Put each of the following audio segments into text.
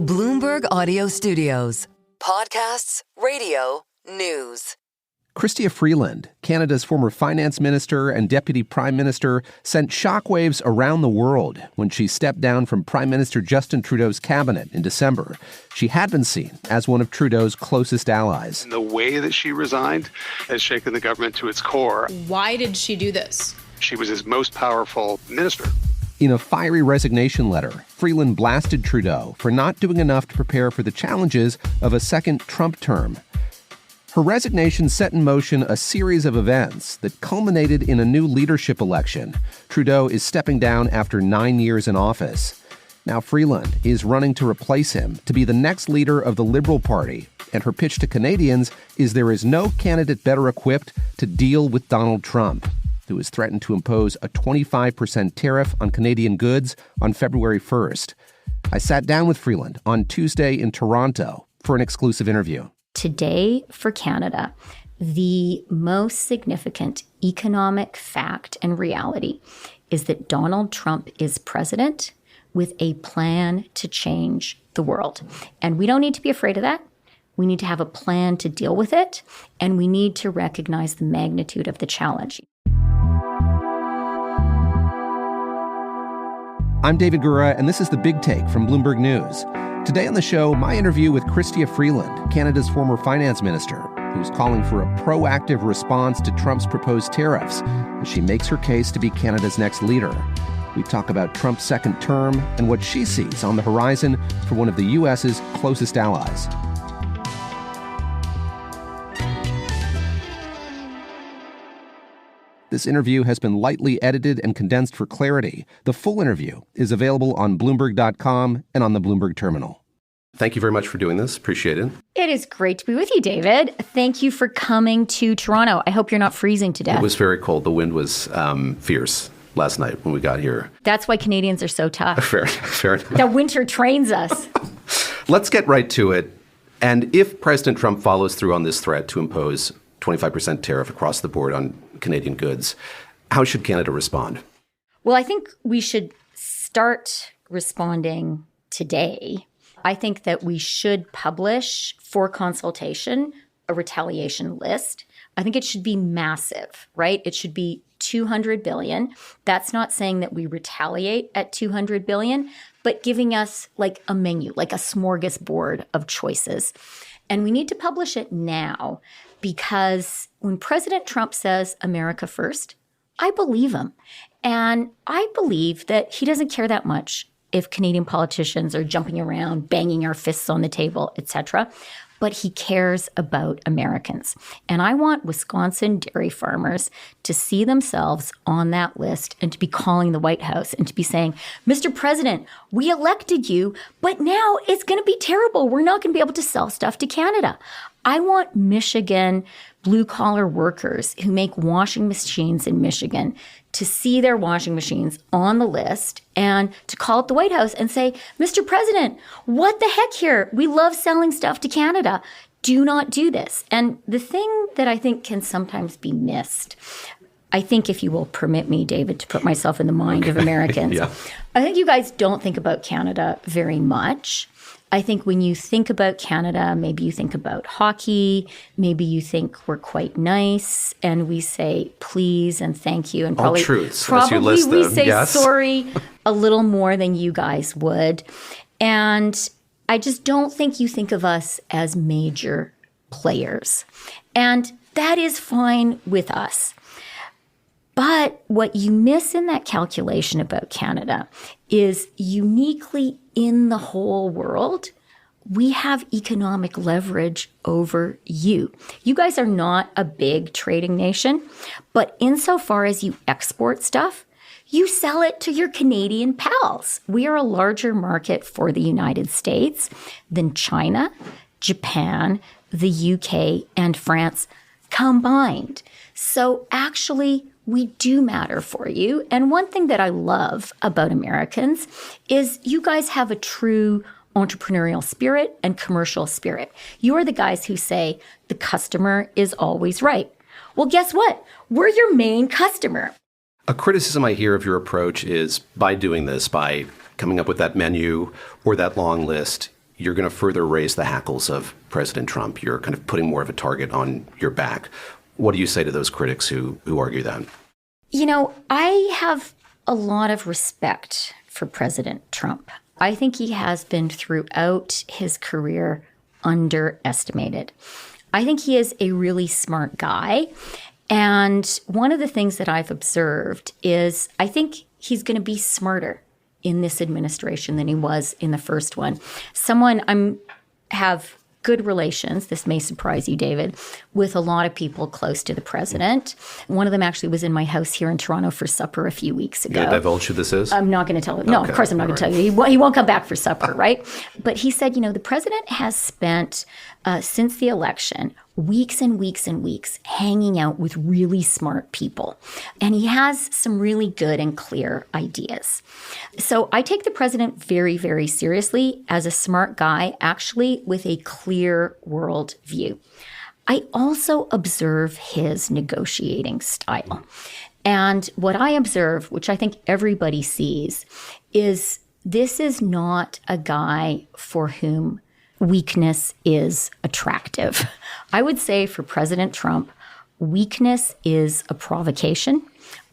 Bloomberg Audio Studios. Podcasts, radio, news. Chrystia Freeland, Canada's former finance minister and deputy prime minister, sent shockwaves around the world when she stepped down from Prime Minister Justin Trudeau's cabinet in December. She had been seen as one of Trudeau's closest allies. The way that she resigned has shaken the government to its core. Why did she do this? She was his most powerful minister. In a fiery resignation letter, Freeland blasted Trudeau for not doing enough to prepare for the challenges of a second Trump term. Her resignation set in motion a series of events that culminated in a new leadership election. Trudeau is stepping down after 9 years in office. Now Freeland is running to replace him to be the next leader of the Liberal Party, and her pitch to Canadians is there is no candidate better equipped to deal with Donald Trump, who has threatened to impose a 25% tariff on Canadian goods on February 1st. I sat down with Freeland on Tuesday in Toronto for an exclusive interview. Today, for Canada, the most significant economic fact and reality is that Donald Trump is president with a plan to change the world. And we don't need to be afraid of that. We need to have a plan to deal with it, and we need to recognize the magnitude of the challenge. I'm David Gura, and this is The Big Take from Bloomberg News. Today on the show, my interview with Chrystia Freeland, Canada's former finance minister, who's calling for a proactive response to Trump's proposed tariffs as she makes her case to be Canada's next leader. We talk about Trump's second term and what she sees on the horizon for one of the U.S.'s closest allies. This interview has been lightly edited and condensed for clarity. The full interview is available on Bloomberg.com and on the Bloomberg terminal. Thank you very much for doing this. Appreciate it. It is great to be with you, David. Thank you for coming to Toronto. I hope you're not freezing to death. It was very cold. The wind was fierce last night when we got here. That's why Canadians are so tough. Fair enough. The winter trains us. Let's get right to it. And if President Trump follows through on this threat to impose 25% tariff across the board on Canadian goods, how should Canada respond? Well, I think we should start responding today. I think that we should publish for consultation a retaliation list. I think it should be massive, right? It should be $200 billion. That's not saying that we retaliate at $200 billion, but giving us like a menu, like a smorgasbord of choices. And we need to publish it now because when President Trump says America first, I believe him. And I believe that he doesn't care that much if Canadian politicians are jumping around, banging our fists on the table, etc. But he cares about Americans. And I want Wisconsin dairy farmers to see themselves on that list and to be calling the White House and to be saying, Mr. President, we elected you, but now it's going to be terrible. We're not going to be able to sell stuff to Canada. I want Michigan blue-collar workers who make washing machines in Michigan to see their washing machines on the list and to call up the White House and say, Mr. President, what the heck here? We love selling stuff to Canada. Do not do this. And the thing that I think can sometimes be missed, I think if you will permit me, David, to put myself in the mind of Americans, Yeah. I think you guys don't think about Canada very much. I think when you think about Canada, maybe you think about hockey, maybe you think we're quite nice, and we say please and thank you, and All truths, probably as you list we them, say yes. sorry a little more than you guys would. And I just don't think you think of us as major players. And that is fine with us. But what you miss in that calculation about Canada is uniquely in the whole world, we have economic leverage over you. You guys are not a big trading nation, but insofar as you export stuff, you sell it to your Canadian pals. We are a larger market for the United States than China, Japan, the UK, and France combined. So actually, we do matter for you. And one thing that I love about Americans is you guys have a true entrepreneurial spirit and commercial spirit. You are the guys who say the customer is always right. Well, guess what? We're your main customer. A criticism I hear of your approach is by doing this, by coming up with that menu or that long list, you're going to further raise the hackles of President Trump. You're kind of putting more of a target on your back. What do you say to those critics who argue that? You know, I have a lot of respect for President Trump. I think he has been throughout his career underestimated. I think he is a really smart guy. And one of the things that I've observed is I think he's going to be smarter in this administration than he was in the first one. Have good relations, this may surprise you, David, with a lot of people close to the president. One of them actually was in my house here in Toronto for supper a few weeks ago. You're going to divulge who this is? I'm not going to tell him. No, okay. Of course I'm not going to tell you. He won't come back for supper, right? But he said, the president has spent, since the election, weeks and weeks and weeks hanging out with really smart people. And he has some really good and clear ideas. So I take the president very, very seriously as a smart guy, actually with a clear world view. I also observe his negotiating style. And what I observe, which I think everybody sees, is this is not a guy for whom weakness is attractive. I would say for President Trump, weakness is a provocation.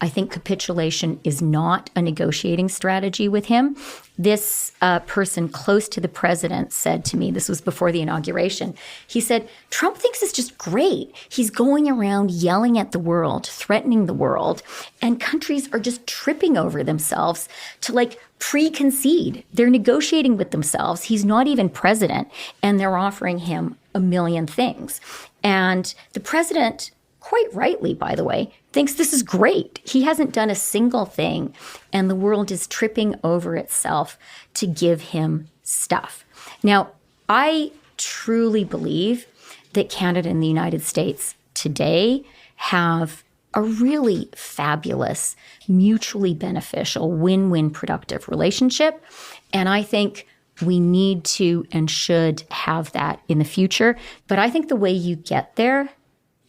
I think capitulation is not a negotiating strategy with him. This person close to the president said to me, this was before the inauguration, he said, Trump thinks it's just great. He's going around yelling at the world, threatening the world, and countries are just tripping over themselves to pre-concede. They're negotiating with themselves. He's not even president, and they're offering him a million things. And the president, quite rightly, by the way, thinks this is great. He hasn't done a single thing, and the world is tripping over itself to give him stuff. Now, I truly believe that Canada and the United States today have a really fabulous, mutually beneficial, win-win productive relationship. And I think we need to and should have that in the future. But I think the way you get there,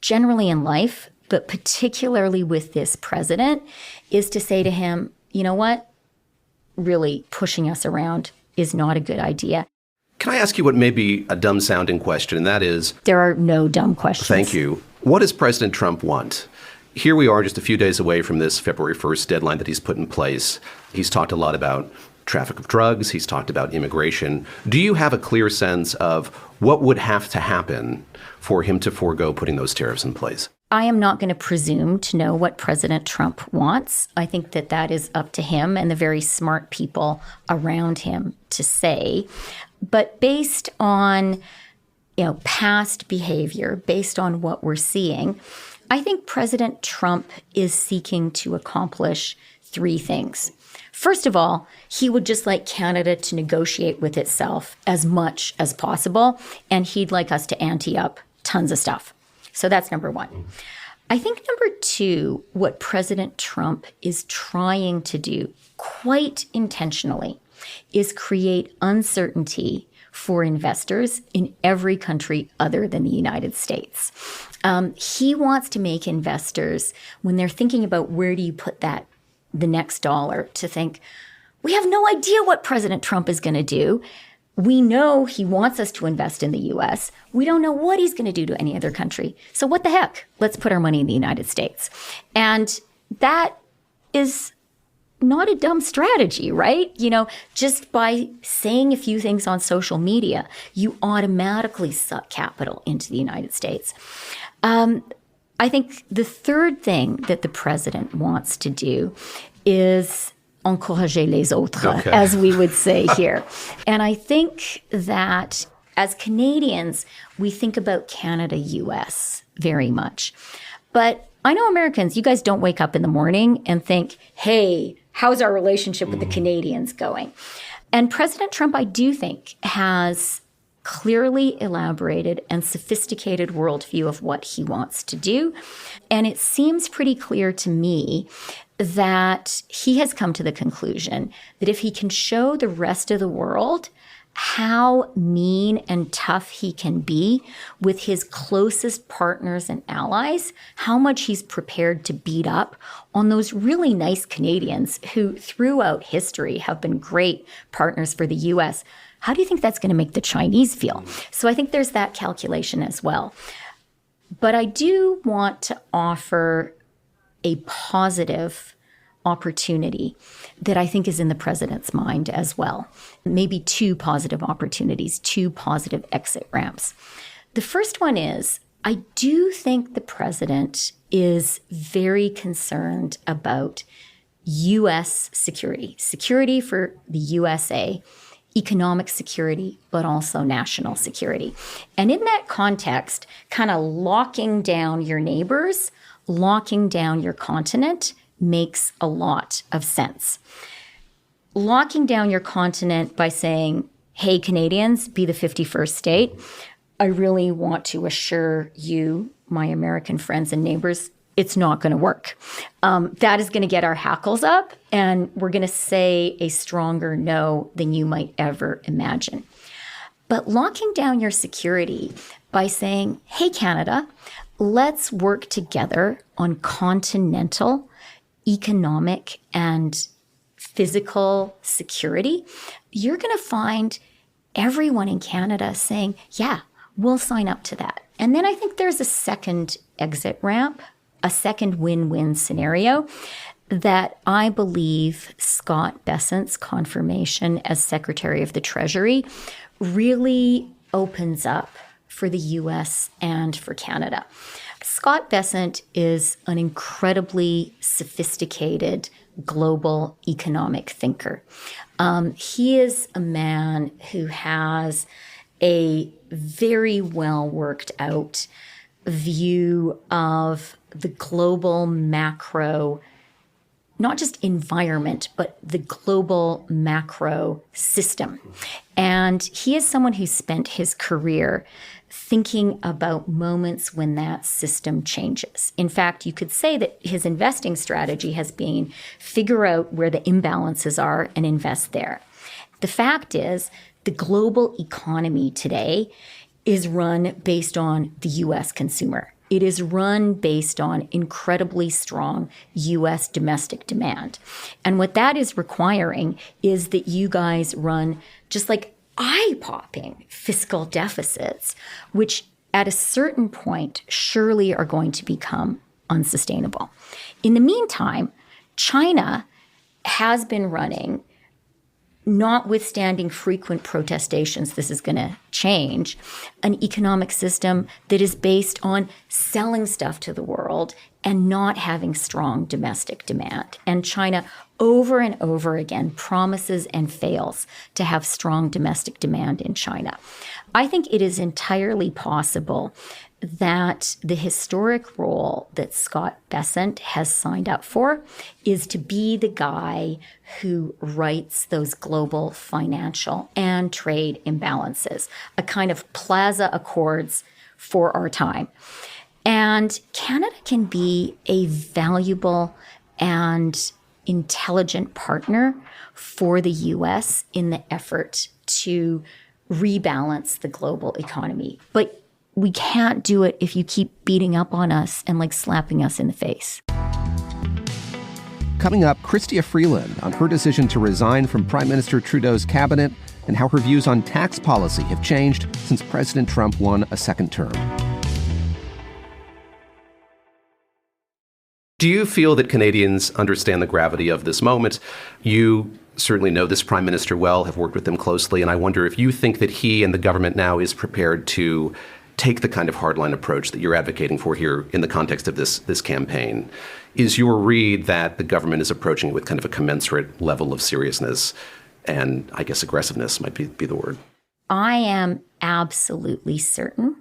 generally in life, but particularly with this president, is to say to him, you know what? Really pushing us around is not a good idea. Can I ask you what may be a dumb-sounding question, and that is... There are no dumb questions. Thank you. What does President Trump want? Here we are just a few days away from this February 1st deadline that he's put in place. He's talked a lot about traffic of drugs. He's talked about immigration. Do you have a clear sense of what would have to happen for him to forego putting those tariffs in place? I am not going to presume to know what President Trump wants. I think that is up to him and the very smart people around him to say. But based on, past behavior, based on what we're seeing, I think President Trump is seeking to accomplish three things. First of all, he would just like Canada to negotiate with itself as much as possible, and he'd like us to ante up tons of stuff. So that's number one. I think number two, what President Trump is trying to do quite intentionally is create uncertainty for investors in every country other than the United States. He wants to make investors, when they're thinking about where do you put the next dollar, to think, we have no idea what President Trump is going to do. We know he wants us to invest in the U.S. We don't know what he's going to do to any other country. So what the heck? Let's put our money in the United States. And that is not a dumb strategy, right? Just by saying a few things on social media, you automatically suck capital into the United States. I think the third thing that the president wants to do is encourager les autres, as we would say here. And I think that as Canadians, we think about Canada-US very much. But I know Americans, you guys don't wake up in the morning and think, hey, how's our relationship with the Canadians going? And President Trump, I do think, has clearly elaborated and sophisticated worldview of what he wants to do. And it seems pretty clear to me that he has come to the conclusion that if he can show the rest of the world how mean and tough he can be with his closest partners and allies, how much he's prepared to beat up on those really nice Canadians who throughout history have been great partners for the U.S. How do you think that's going to make the Chinese feel? So I think there's that calculation as well. But I do want to offer a positive opportunity that I think is in the president's mind as well. Maybe two positive opportunities, two positive exit ramps. The first one is, I do think the president is very concerned about U.S. security for the USA, economic security, but also national security. And in that context, kind of locking down your neighbors, locking down your continent makes a lot of sense. Locking down your continent by saying, hey, Canadians, be the 51st state. I really want to assure you, my American friends and neighbors, it's not going to work. That is going to get our hackles up, and we're going to say a stronger no than you might ever imagine. But locking down your security by saying, hey, Canada, let's work together on continental economic and physical security, you're going to find everyone in Canada saying, yeah, we'll sign up to that. And then I think there's a second exit ramp, a second win-win scenario that I believe Scott Bessent's confirmation as Secretary of the Treasury really opens up for the U.S. and for Canada. Scott Bessent is an incredibly sophisticated global economic thinker. He is a man who has a very well worked out view of the global macro, not just environment, but the global macro system. And he is someone who spent his career thinking about moments when that system changes. In fact, you could say that his investing strategy has been figure out where the imbalances are and invest there. The fact is, the global economy today is run based on the U.S. consumer. It is run based on incredibly strong U.S. domestic demand. And what that is requiring is that you guys run just like eye-popping fiscal deficits, which at a certain point surely are going to become unsustainable. In the meantime, China has been running, notwithstanding frequent protestations, this is going to change, an economic system that is based on selling stuff to the world and not having strong domestic demand. And China over and over again promises and fails to have strong domestic demand in China. I think it is entirely possible that the historic role that Scott Bessent has signed up for is to be the guy who writes those global financial and trade imbalances, a kind of Plaza Accords for our time. And Canada can be a valuable and intelligent partner for the U.S. in the effort to rebalance the global economy. But we can't do it if you keep beating up on us and like slapping us in the face. Coming up, Chrystia Freeland on her decision to resign from Prime Minister Trudeau's cabinet and how her views on tax policy have changed since President Trump won a second term. Do you feel that Canadians understand the gravity of this moment? You certainly know this Prime Minister well, have worked with him closely, and I wonder if you think that he and the government now is prepared to take the kind of hardline approach that you're advocating for here in the context of this campaign. Is your read that the government is approaching it with kind of a commensurate level of seriousness and, I guess, aggressiveness might be the word? I am absolutely certain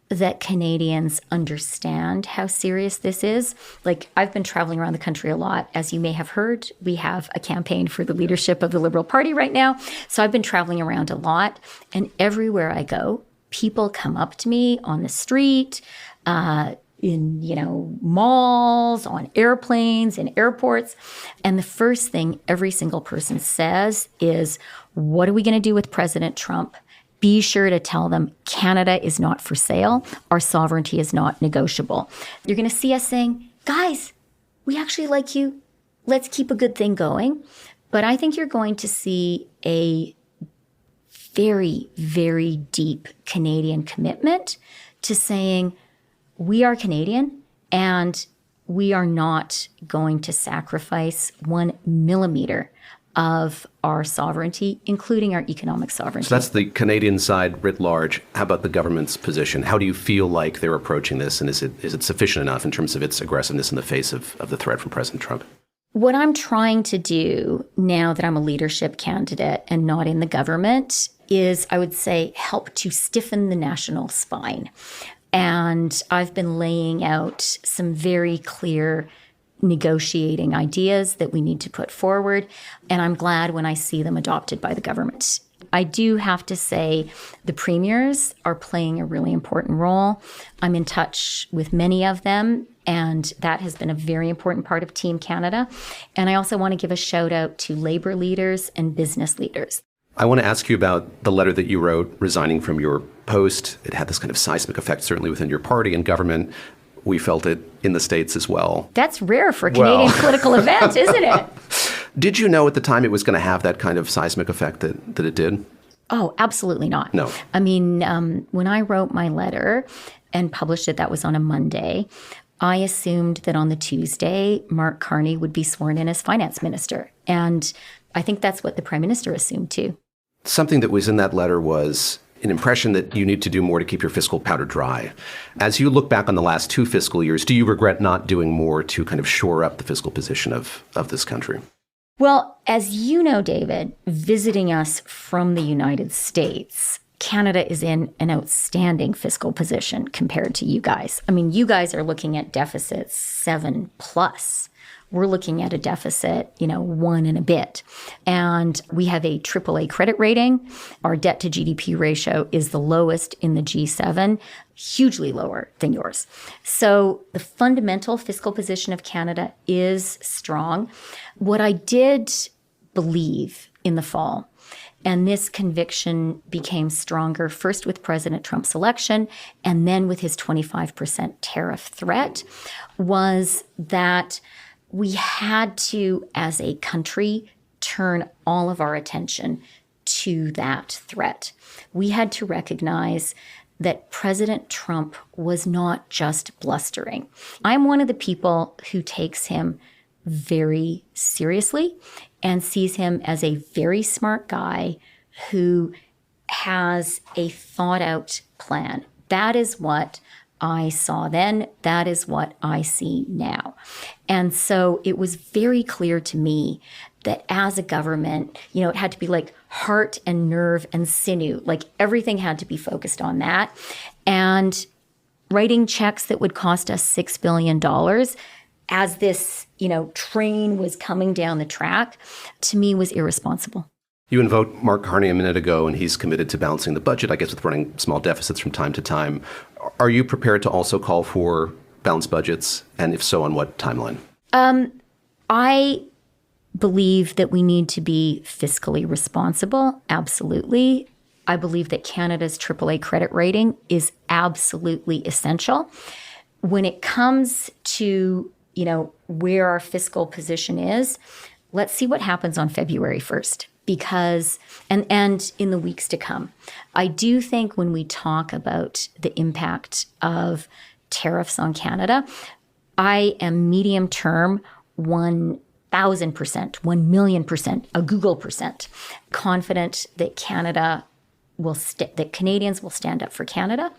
that Canadians understand how serious this is. Like, I've been traveling around the country a lot. As you may have heard, we have a campaign for the leadership of the Liberal Party right now. So I've been traveling around a lot, and everywhere I go, people come up to me on the street, in, malls, on airplanes, in airports. And the first thing every single person says is, what are we going to do with President Trump? Be sure to tell them Canada is not for sale. Our sovereignty is not negotiable. You're going to see us saying, guys, we actually like you. Let's keep a good thing going. But I think you're going to see a very, very deep Canadian commitment to saying, we are Canadian and we are not going to sacrifice 1 millimeter of our sovereignty, including our economic sovereignty. So that's the Canadian side writ large. How about the government's position? How do you feel like they're approaching this? And is it sufficient enough in terms of its aggressiveness in the face of the threat from President Trump? What I'm trying to do now that I'm a leadership candidate and not in the government is, I would say, help to stiffen the national spine. And I've been laying out some very clear negotiating ideas that we need to put forward. And I'm glad when I see them adopted by the government. I do have to say the premiers are playing a really important role. I'm in touch with many of them, and that has been a very important part of Team Canada. And I also want to give a shout out to labor leaders and business leaders. I want to ask you about the letter that you wrote resigning from your post. It had this kind of seismic effect, certainly within your party and government. We felt it in the States as well. That's rare for a Canadian political event, isn't it? Did you know at the time it was going to have that kind of seismic effect that it did? Oh, absolutely not. No. I mean, when I wrote my letter and published it, that was on a Monday. I assumed that on the Tuesday, Mark Carney would be sworn in as finance minister. And I think that's what the prime minister assumed too. Something that was in that letter was an impression that you need to do more to keep your fiscal powder dry. As you look back on the last 2 fiscal years, do you regret not doing more to kind of shore up the fiscal position of this country? Well, as you know, David, visiting us from the United States, Canada is in an outstanding fiscal position compared to you guys. I mean, you guys are looking at deficits 7 plus. We're looking at a deficit, 1 and a bit. And we have a AAA credit rating. Our debt to GDP ratio is the lowest in the G7, hugely lower than yours. So the fundamental fiscal position of Canada is strong. What I did believe in the fall, and this conviction became stronger first with President Trump's election and then with his 25% tariff threat, was that we had to, as a country, turn all of our attention to that threat. We had to recognize that President Trump was not just blustering. I'm one of the people who takes him very seriously and sees him as a very smart guy who has a thought-out plan. That is what I saw then. That is what I see now. And so it was very clear to me that as a government, it had to be like heart and nerve and sinew, like everything had to be focused on that. And writing checks that would cost us $6 billion as this, train was coming down the track, to me was irresponsible. You invoked Mark Carney a minute ago, and he's committed to balancing the budget, I guess, with running small deficits from time to time. Are you prepared to also call for balanced budgets? And if so, on what timeline? I believe that we need to be fiscally responsible. Absolutely. I believe that Canada's AAA credit rating is absolutely essential. When it comes to, where our fiscal position is, let's see what happens on February 1st. Because, and in the weeks to come, I do think when we talk about the impact of tariffs on Canada, I am medium term 1,000%, 1,000,000%, a Google percent confident that that Canadians will stand up for Canada,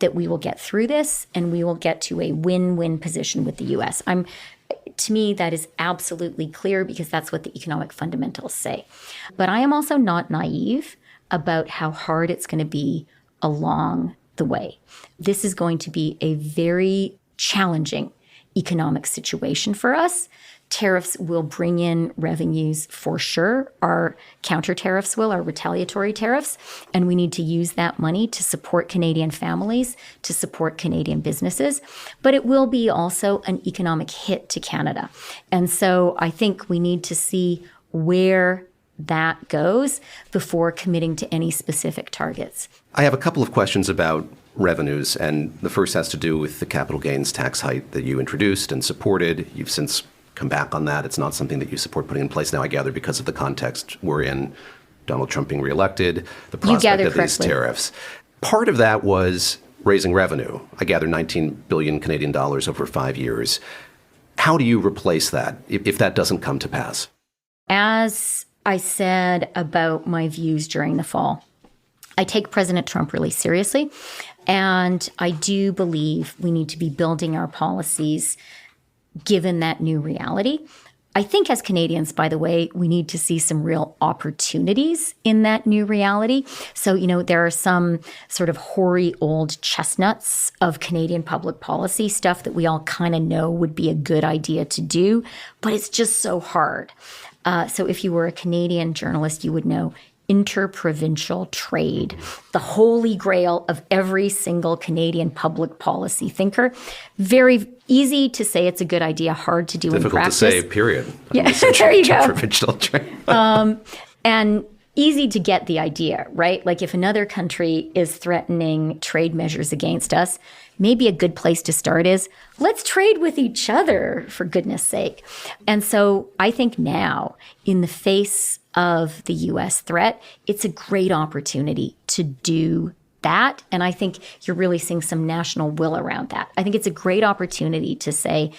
that we will get through this, and we will get to a win-win position with the U.S. To me, that is absolutely clear because that's what the economic fundamentals say. But I am also not naive about how hard it's going to be along the way. This is going to be a very challenging economic situation for us Tariffs will bring in revenues for sure. Our counter tariffs will, our retaliatory tariffs. And we need to use that money to support Canadian families, to support Canadian businesses. But it will be also an economic hit to Canada. And so I think we need to see where that goes before committing to any specific targets. I have a couple of questions about revenues, and the first has to do with the capital gains tax hike that you introduced and supported. You've since come back on that. It's not something that you support putting in place now, I gather, because of the context we're in, Donald Trump being reelected, the prospect of these tariffs. Part of that was raising revenue. I gather 19 billion Canadian dollars over 5 years. How do you replace that if that doesn't come to pass? As I said about my views during the fall, I take President Trump really seriously, and I do believe we need to be building our policies given that new reality. I think as Canadians, by the way, we need to see some real opportunities in that new reality. So, there are some sort of hoary old chestnuts of Canadian public policy stuff that we all kind of know would be a good idea to do, but it's just so hard. So if you were a Canadian journalist, you would know interprovincial trade, the holy grail of every single Canadian public policy thinker. Very easy to say it's a good idea, hard to do in practice. Difficult to say, period. Yeah, there you go. Interprovincial trade. And easy to get the idea, right? Like if another country is threatening trade measures against us, maybe a good place to start is let's trade with each other, for goodness sake. And so I think now, in the face of the U.S. threat, it's a great opportunity to do that. And I think you're really seeing some national will around that. I think it's a great opportunity to say,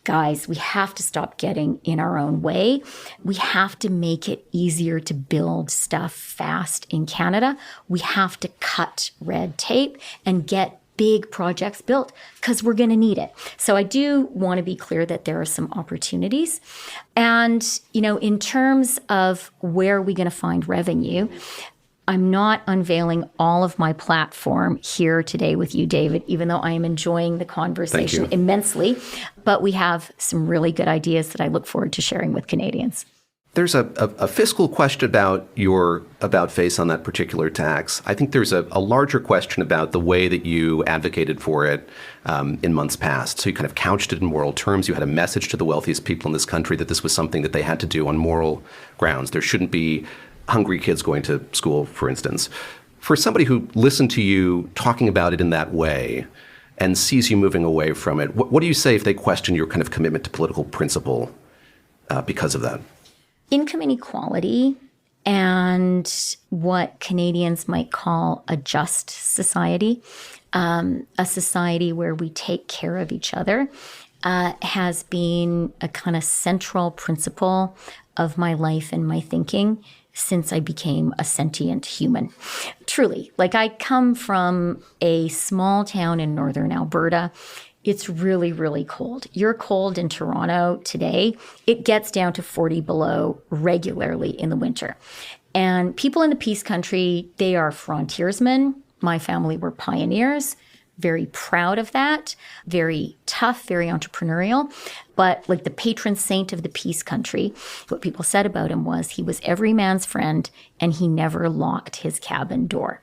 guys, we have to stop getting in our own way. We have to make it easier to build stuff fast in Canada. We have to cut red tape and get big projects built because we're going to need it. So I do want to be clear that there are some opportunities. And, in terms of where are we going to find revenue, I'm not unveiling all of my platform here today with you, David, even though I am enjoying the conversation immensely. But we have some really good ideas that I look forward to sharing with Canadians. There's a fiscal question about your about-face on that particular tax. I think there's a larger question about the way that you advocated for it in months past. So you kind of couched it in moral terms. You had a message to the wealthiest people in this country that this was something that they had to do on moral grounds. There shouldn't be hungry kids going to school, for instance. For somebody who listened to you talking about it in that way and sees you moving away from it, what do you say if they question your kind of commitment to political principle because of that? Income inequality and what Canadians might call a just society, a society where we take care of each other, has been a kind of central principle of my life and my thinking since I became a sentient human. Truly, I come from a small town in northern Alberta. It's really, really cold. You're cold in Toronto today. It gets down to 40 below regularly in the winter. And people in the Peace Country, they are frontiersmen. My family were pioneers. Very proud of that. Very tough, very entrepreneurial. But the patron saint of the Peace Country, what people said about him was he was every man's friend and he never locked his cabin door.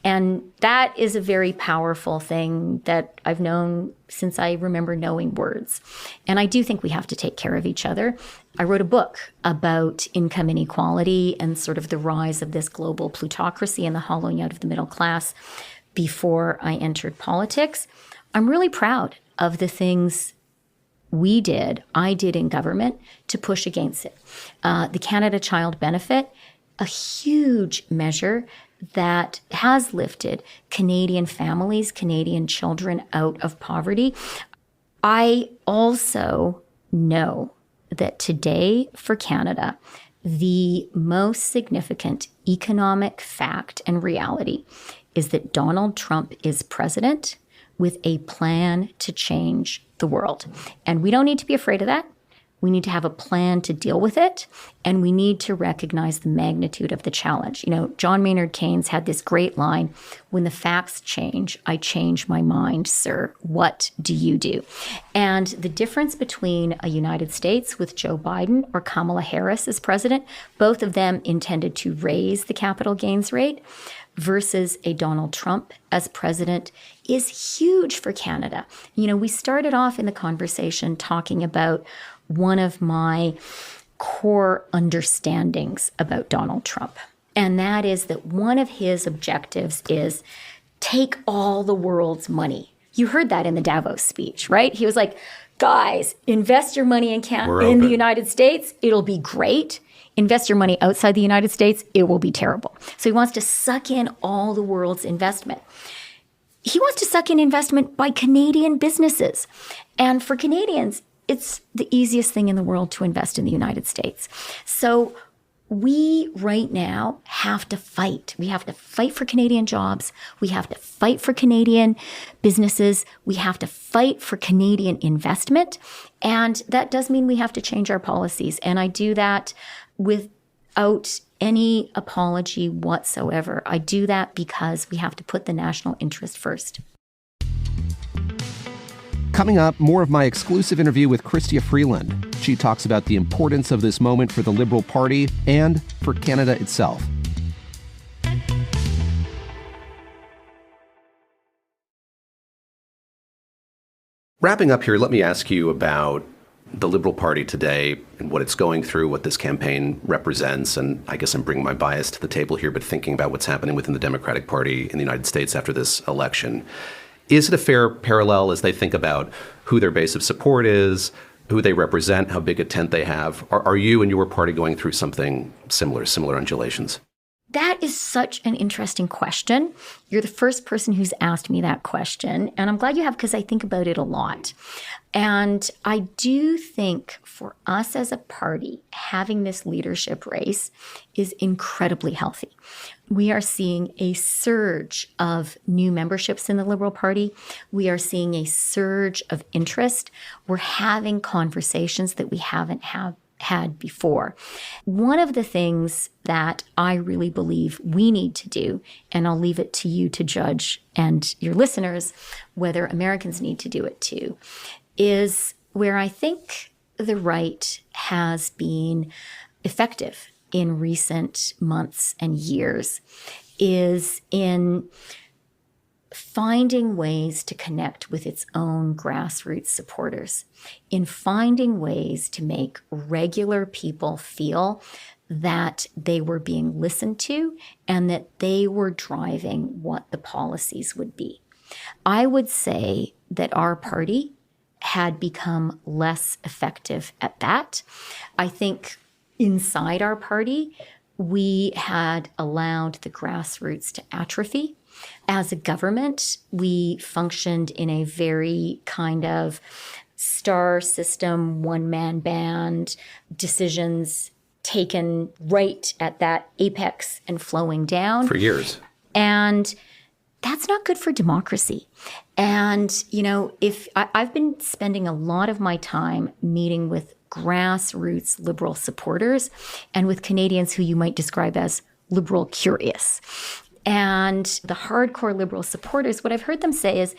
And that is a very powerful thing that I've known since I remember knowing words. And I do think we have to take care of each other. I wrote a book about income inequality and sort of the rise of this global plutocracy and the hollowing out of the middle class before I entered politics. I'm really proud of the things I did in government to push against it. The Canada Child Benefit, a huge measure that has lifted Canadian families, Canadian children out of poverty. I also know that today for Canada, the most significant economic fact and reality is that Donald Trump is president with a plan to change the world. And we don't need to be afraid of that. We need to have a plan to deal with it, and we need to recognize the magnitude of the challenge. John Maynard Keynes had this great line, "When the facts change, I change my mind, sir. What do you do?" And the difference between a United States with Joe Biden or Kamala Harris as president, both of them intended to raise the capital gains rate, versus a Donald Trump as president is huge for Canada. We started off in the conversation talking about one of my core understandings about Donald Trump. And that is that one of his objectives is take all the world's money. You heard that in the Davos speech, right? He was like, guys, invest your money in the United States. It'll be great. Invest your money outside the United States. It will be terrible. So he wants to suck in all the world's investment. He wants to suck in investment by Canadian businesses. And for Canadians, it's the easiest thing in the world to invest in the United States. So we right now have to fight. We have to fight for Canadian jobs. We have to fight for Canadian businesses. We have to fight for Canadian investment. And that does mean we have to change our policies. And I do that without any apology whatsoever. I do that because we have to put the national interest first. Coming up, more of my exclusive interview with Chrystia Freeland. She talks about the importance of this moment for the Liberal Party and for Canada itself. Wrapping up here, let me ask you about the Liberal Party today and what it's going through, what this campaign represents. And I guess I'm bringing my bias to the table here, but thinking about what's happening within the Democratic Party in the United States after this election. Is it a fair parallel as they think about who their base of support is, who they represent, how big a tent they have? Are you and your party going through something similar undulations? That is such an interesting question. You're the first person who's asked me that question, and I'm glad you have because I think about it a lot. And I do think for us as a party, having this leadership race is incredibly healthy. We are seeing a surge of new memberships in the Liberal Party. We are seeing a surge of interest. We're having conversations that we haven't had before. One of the things that I really believe we need to do, and I'll leave it to you to judge and your listeners whether Americans need to do it too, is where I think the right has been effective in recent months and years is in finding ways to connect with its own grassroots supporters, in finding ways to make regular people feel that they were being listened to and that they were driving what the policies would be. I would say that our party had become less effective at that. I think inside our party, we had allowed the grassroots to atrophy. As a government, we functioned in a very kind of star system, one-man band, decisions taken right at that apex and flowing down. For years. And that's not good for democracy. And, if I've been spending a lot of my time meeting with grassroots Liberal supporters and with Canadians who you might describe as Liberal curious. And the hardcore Liberal supporters, what I've heard them say is,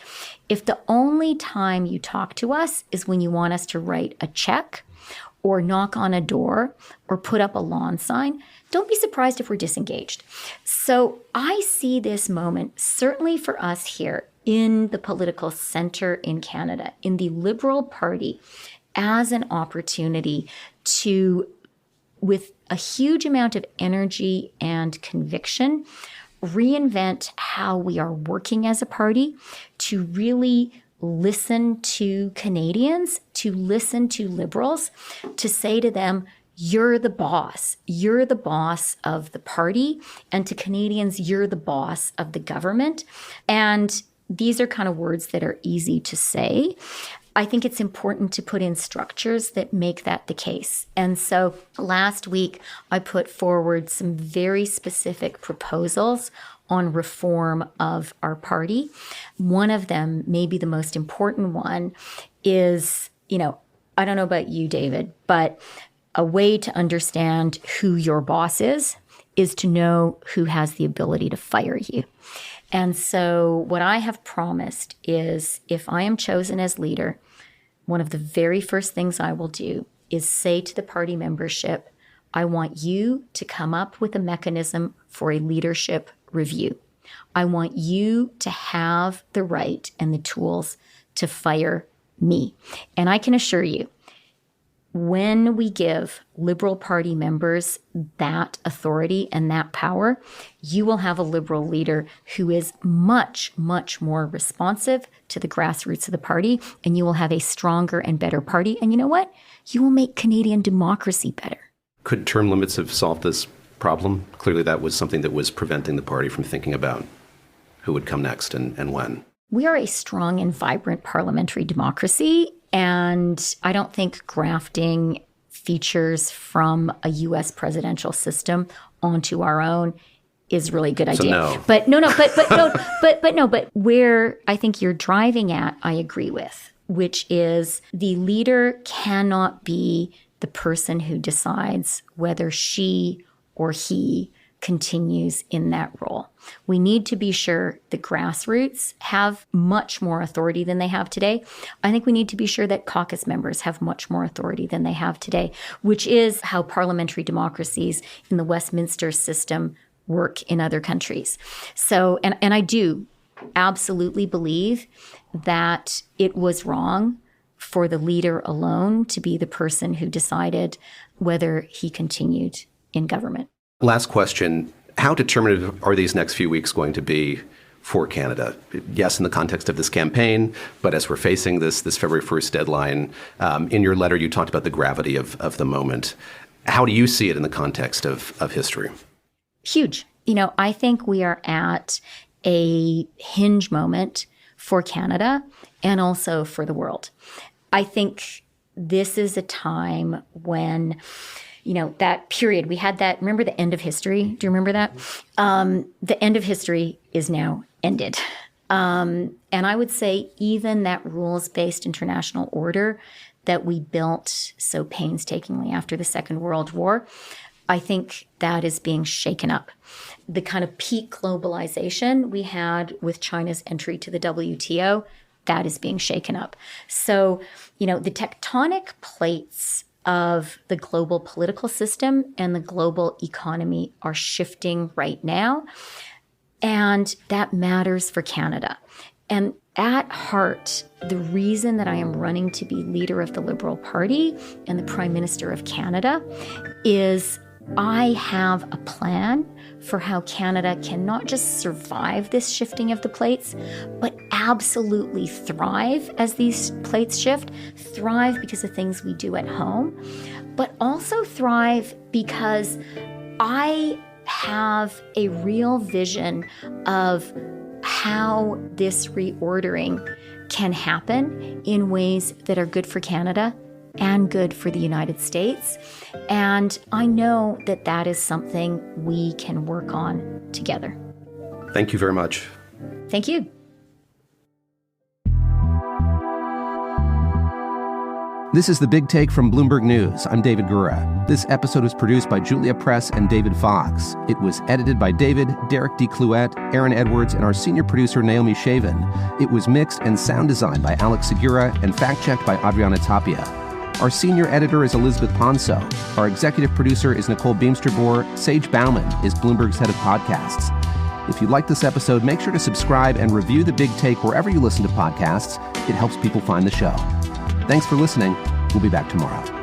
if the only time you talk to us is when you want us to write a check or knock on a door or put up a lawn sign, don't be surprised if we're disengaged. So I see this moment, certainly for us here in the political center in Canada, in the Liberal Party, as an opportunity to, with a huge amount of energy and conviction, reinvent how we are working as a party to really listen to Canadians, to listen to Liberals, to say to them, you're the boss. You're the boss of the party. And to Canadians, you're the boss of the government. And these are kind of words that are easy to say. I think it's important to put in structures that make that the case. And so last week, I put forward some very specific proposals on reform of our party. One of them, maybe the most important one, is, I don't know about you, David, but a way to understand who your boss is to know who has the ability to fire you. And so what I have promised is if I am chosen as leader, one of the very first things I will do is say to the party membership, I want you to come up with a mechanism for a leadership review. I want you to have the right and the tools to fire me. And I can assure you, when we give Liberal Party members that authority and that power, you will have a Liberal leader who is much, much more responsive to the grassroots of the party, and you will have a stronger and better party. And you know what? You will make Canadian democracy better. Could term limits have solved this problem? Clearly, that was something that was preventing the party from thinking about who would come next and when. We are a strong and vibrant parliamentary democracy, and I don't think grafting features from a U.S. presidential system onto our own is really a good idea. No. But where I think you're driving at, I agree with, which is the leader cannot be the person who decides whether she or he continues in that role. We need to be sure the grassroots have much more authority than they have today. I think we need to be sure that caucus members have much more authority than they have today, which is how parliamentary democracies in the Westminster system work in other countries. So, and I do absolutely believe that it was wrong for the leader alone to be the person who decided whether he continued in government. Last question. How determinative are these next few weeks going to be for Canada? Yes, in the context of this campaign, but as we're facing this February 1st deadline, in your letter, you talked about the gravity of the moment. How do you see it in the context of history? Huge. I think we are at a hinge moment for Canada and also for the world. I think this is a time when that period, we had that, remember the end of history? Do you remember that? The end of history is now ended. And I would say even that rules-based international order that we built so painstakingly after the Second World War, I think that is being shaken up. The kind of peak globalization we had with China's entry to the WTO, that is being shaken up. So, the tectonic plates of the global political system and the global economy are shifting right now. And that matters for Canada. And at heart, the reason that I am running to be leader of the Liberal Party and the Prime Minister of Canada is I have a plan for how Canada can not just survive this shifting of the plates, but absolutely thrive as these plates shift, thrive because of things we do at home, but also thrive because I have a real vision of how this reordering can happen in ways that are good for Canada and good for the United States. And I know that that is something we can work on together. Thank you very much. Thank you. This is The Big Take from Bloomberg News. I'm David Gura. This episode was produced by Julia Press and David Fox. It was edited by David, Derek DeClouet, Aaron Edwards, and our senior producer, Naomi Shaven. It was mixed and sound designed by Alex Segura and fact-checked by Adriana Tapia. Our senior editor is Elizabeth Ponso. Our executive producer is Nicole Beamsterboer. Sage Bauman is Bloomberg's head of podcasts. If you like this episode, make sure to subscribe and review The Big Take wherever you listen to podcasts. It helps people find the show. Thanks for listening. We'll be back tomorrow.